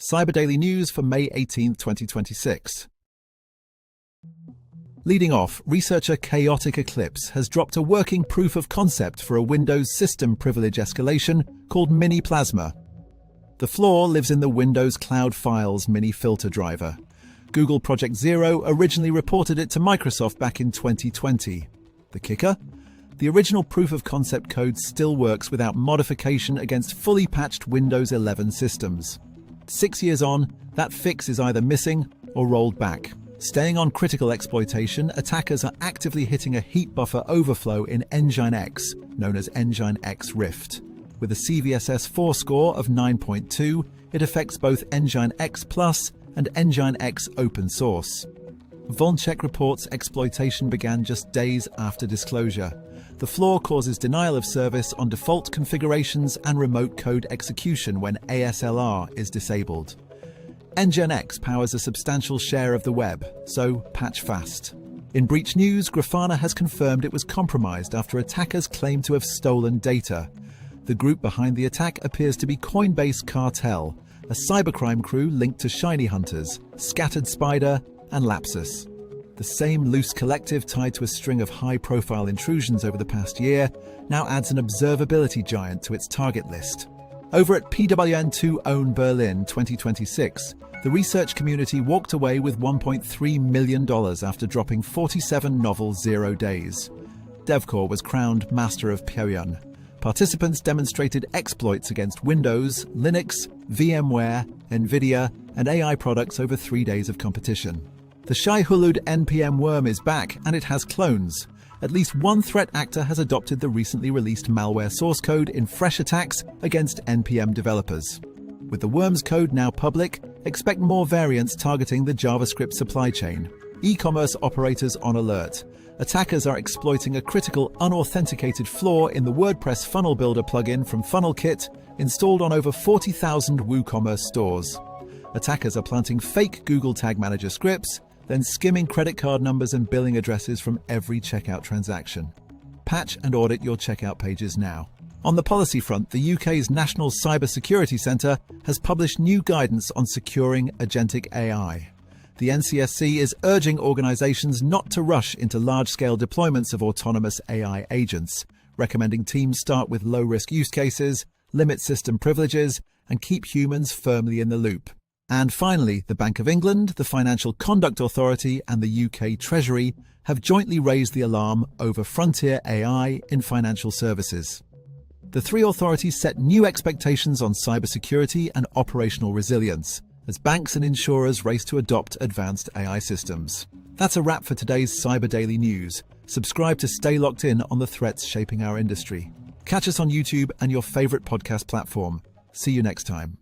Cyber Daily News for May 18, 2026. Leading off, researcher Chaotic Eclipse has dropped a working proof of concept for a Windows system privilege escalation called MiniPlasma. The flaw lives in the Windows Cloud Files mini filter driver. Google Project Zero originally reported it to Microsoft back in 2020. The kicker? The original proof of concept code still works without modification against fully patched Windows 11 systems. 6 years on, that fix is either missing or rolled back. Staying on critical exploitation, attackers are actively hitting a heap buffer overflow in NGINX, known as NGINX Rift. With a CVSS 4 score of 9.2, it affects both NGINX Plus and NGINX Open Source. Vulncheck reports exploitation began just days after disclosure. The flaw causes denial of service on default configurations and remote code execution when ASLR is disabled. NGINX powers a substantial share of the web, so patch fast. In breach news, Grafana has confirmed it was compromised after attackers claimed to have stolen data. The group behind the attack appears to be Coinbase Cartel, a cybercrime crew linked to shiny hunters, Scattered Spider, and Lapsus. The same loose collective tied to a string of high-profile intrusions over the past year now adds an observability giant to its target list. Over at PWN2 Own Berlin 2026, the research community walked away with $1.3 million after dropping 47 novel 0 days. DevCore was crowned Master of Pyongyang. Participants demonstrated exploits against Windows, Linux, VMware, NVIDIA, and AI products over 3 days of competition. The Shai-Hulud NPM worm is back, and it has clones. At least one threat actor has adopted the recently released malware source code in fresh attacks against NPM developers. With the worm's code now public, expect more variants targeting the JavaScript supply chain. E-commerce operators on alert. Attackers are exploiting a critical unauthenticated flaw in the WordPress Funnel Builder plugin from FunnelKit, installed on over 40,000 WooCommerce stores. Attackers are planting fake Google Tag Manager scripts, then skimming credit card numbers and billing addresses from every checkout transaction. Patch and audit your checkout pages now. On the policy front, the UK's National Cybersecurity Centre has published new guidance on securing agentic AI. The NCSC is urging organisations not to rush into large-scale deployments of autonomous AI agents, recommending teams start with low-risk use cases, limit system privileges, and keep humans firmly in the loop. And finally, the Bank of England, the Financial Conduct Authority, and the UK Treasury have jointly raised the alarm over frontier AI in financial services. The three authorities set new expectations on cybersecurity and operational resilience, as banks and insurers race to adopt advanced AI systems. That's a wrap for today's Cyber Daily News. Subscribe to stay locked in on the threats shaping our industry. Catch us on YouTube and your favourite podcast platform. See you next time.